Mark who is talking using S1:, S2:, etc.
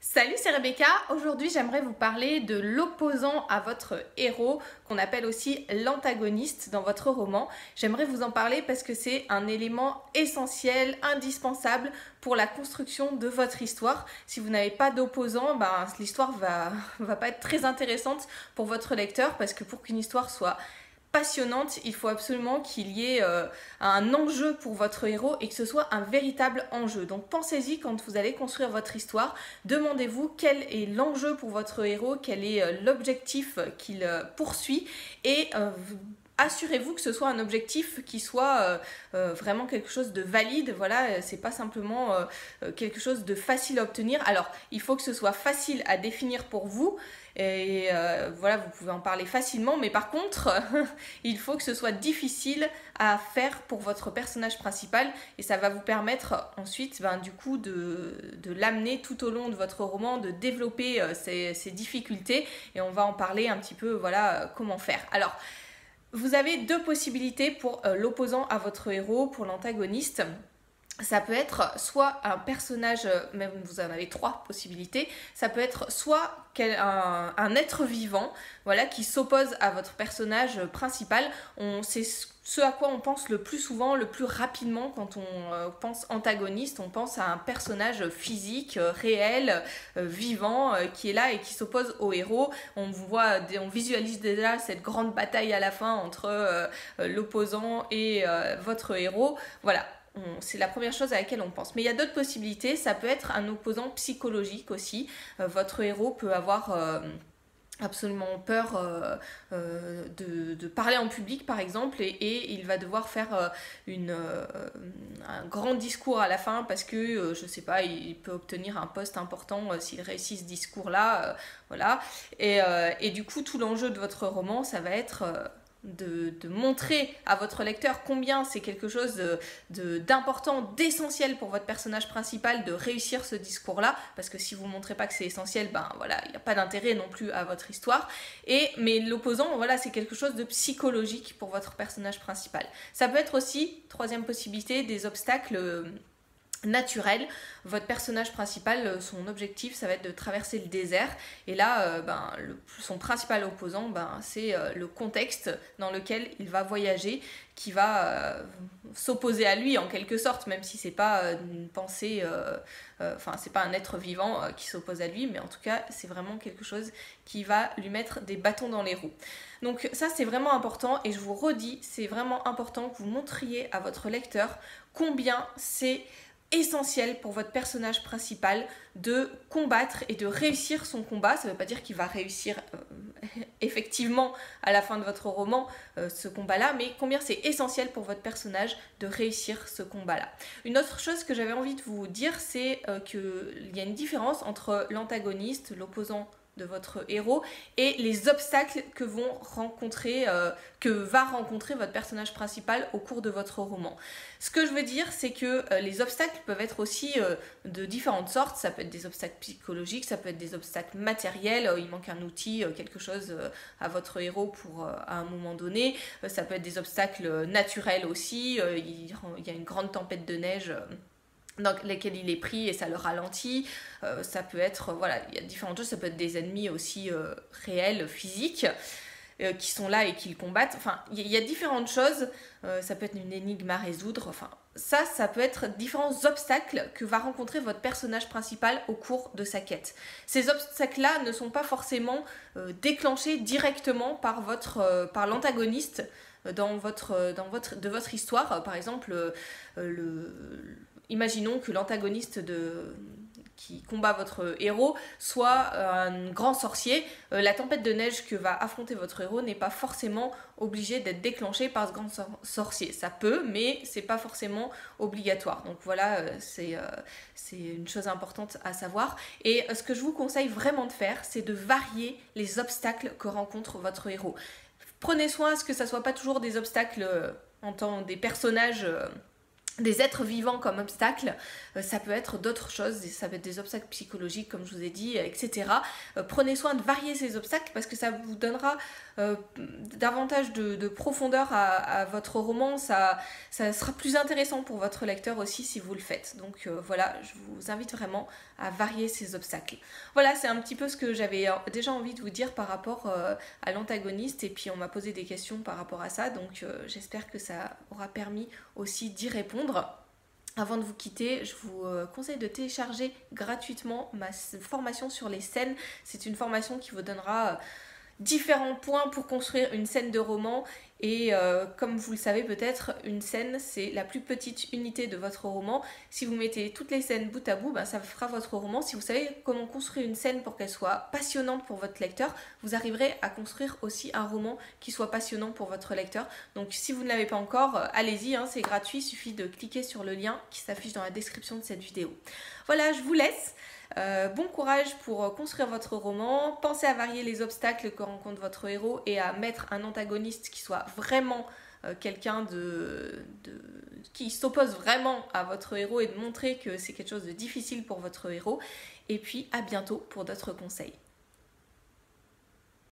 S1: Salut, c'est Rebecca. Aujourd'hui, j'aimerais vous parler de l'opposant à votre héros, qu'on appelle aussi l'antagoniste dans votre roman. J'aimerais vous en parler parce que c'est un élément essentiel, indispensable pour la construction de votre histoire. Si vous n'avez pas d'opposant, l'histoire va pas être très intéressante pour votre lecteur parce que pour qu'une histoire soit passionnante, il faut absolument qu'il y ait un enjeu pour votre héros et que ce soit un véritable enjeu. Donc pensez-y quand vous allez construire votre histoire, demandez-vous quel est l'enjeu pour votre héros, quel est l'objectif qu'il poursuit et assurez-vous que ce soit un objectif qui soit vraiment quelque chose de valide. Voilà, c'est pas simplement quelque chose de facile à obtenir. Alors, il faut que ce soit facile à définir pour vous. Et voilà, vous pouvez en parler facilement, mais par contre, il faut que ce soit difficile à faire pour votre personnage principal et ça va vous permettre ensuite du coup de l'amener tout au long de votre roman, de développer ces difficultés et on va en parler un petit peu, voilà, comment faire. Alors, vous avez deux possibilités pour l'opposant à votre héros, pour l'antagoniste. Ça peut être soit un personnage, même vous en avez trois possibilités, ça peut être soit un être vivant, voilà, qui s'oppose à votre personnage principal. C'est ce à quoi on pense le plus souvent, le plus rapidement quand on pense antagoniste, on pense à un personnage physique, réel, vivant, qui est là et qui s'oppose au héros. On visualise déjà cette grande bataille à la fin entre l'opposant et votre héros. Voilà. C'est la première chose à laquelle on pense. Mais il y a d'autres possibilités, ça peut être un opposant psychologique aussi. Votre héros peut avoir absolument peur de parler en public par exemple et il va devoir faire un grand discours à la fin parce que je sais pas, il peut obtenir un poste important s'il réussit ce discours là, voilà. Et du coup tout l'enjeu de votre roman ça va être de montrer à votre lecteur combien c'est quelque chose d'important, d'essentiel pour votre personnage principal de réussir ce discours-là, parce que si vous ne montrez pas que c'est essentiel, voilà, il n'y a pas d'intérêt non plus à votre histoire. Mais l'opposant, voilà, c'est quelque chose de psychologique pour votre personnage principal. Ça peut être aussi, troisième possibilité, des obstacles naturel. Votre personnage principal, son objectif ça va être de traverser le désert et là son principal opposant c'est le contexte dans lequel il va voyager qui va s'opposer à lui en quelque sorte, même si c'est pas une pensée c'est pas un être vivant qui s'oppose à lui, mais en tout cas c'est vraiment quelque chose qui va lui mettre des bâtons dans les roues. Donc ça c'est vraiment important et je vous redis, c'est vraiment important que vous montriez à votre lecteur combien c'est essentiel pour votre personnage principal de combattre et de réussir son combat. Ça ne veut pas dire qu'il va réussir effectivement à la fin de votre roman ce combat-là, mais combien c'est essentiel pour votre personnage de réussir ce combat-là. Une autre chose que j'avais envie de vous dire, c'est qu'il y a une différence entre l'antagoniste, l'opposant de votre héros et les obstacles que va rencontrer votre personnage principal au cours de votre roman. Ce que je veux dire, c'est que les obstacles peuvent être aussi de différentes sortes. Ça peut être des obstacles psychologiques, ça peut être des obstacles matériels, il manque un outil, quelque chose à votre héros pour à un moment donné. Ça peut être des obstacles naturels aussi, il y a une grande tempête de neige dans lesquels il est pris et ça le ralentit. Ça peut être, voilà, il y a différentes choses, ça peut être des ennemis aussi réels, physiques, qui sont là et qui le combattent. Enfin, il y a différentes choses, ça peut être une énigme à résoudre, enfin, ça peut être différents obstacles que va rencontrer votre personnage principal au cours de sa quête. Ces obstacles-là ne sont pas forcément déclenchés directement par l'antagoniste de votre histoire. Par exemple, imaginons que l'antagoniste qui combat votre héros soit un grand sorcier. La tempête de neige que va affronter votre héros n'est pas forcément obligée d'être déclenchée par ce grand sorcier. Ça peut, mais c'est pas forcément obligatoire. Donc voilà, c'est une chose importante à savoir. Et ce que je vous conseille vraiment de faire, c'est de varier les obstacles que rencontre votre héros. Prenez soin à ce que ça soit pas toujours des obstacles en tant des personnages des êtres vivants comme obstacle, ça peut être d'autres choses, ça peut être des obstacles psychologiques comme je vous ai dit, etc. Prenez soin de varier ces obstacles parce que ça vous donnera davantage de profondeur à votre roman, ça sera plus intéressant pour votre lecteur aussi si vous le faites. Donc voilà, je vous invite vraiment à varier ces obstacles. Voilà, c'est un petit peu ce que j'avais déjà envie de vous dire par rapport à l'antagoniste, et puis on m'a posé des questions par rapport à ça, donc j'espère que ça aura permis aussi d'y répondre. Avant de vous quitter, je vous conseille de télécharger gratuitement ma formation sur les scènes. C'est une formation qui vous donnera différents points pour construire une scène de roman, et comme vous le savez peut-être, une scène c'est la plus petite unité de votre roman. Si vous mettez toutes les scènes bout à bout, ça fera votre roman. Si vous savez comment construire une scène pour qu'elle soit passionnante pour votre lecteur, vous arriverez à construire aussi un roman qui soit passionnant pour votre lecteur. Donc si vous ne l'avez pas encore, allez-y, c'est gratuit, il suffit de cliquer sur le lien qui s'affiche dans la description de cette vidéo. Voilà, je vous laisse. Bon courage pour construire votre roman. Pensez à varier les obstacles que rencontre votre héros et à mettre un antagoniste qui soit vraiment quelqu'un qui s'oppose vraiment à votre héros, et de montrer que c'est quelque chose de difficile pour votre héros. Et puis à bientôt pour d'autres conseils.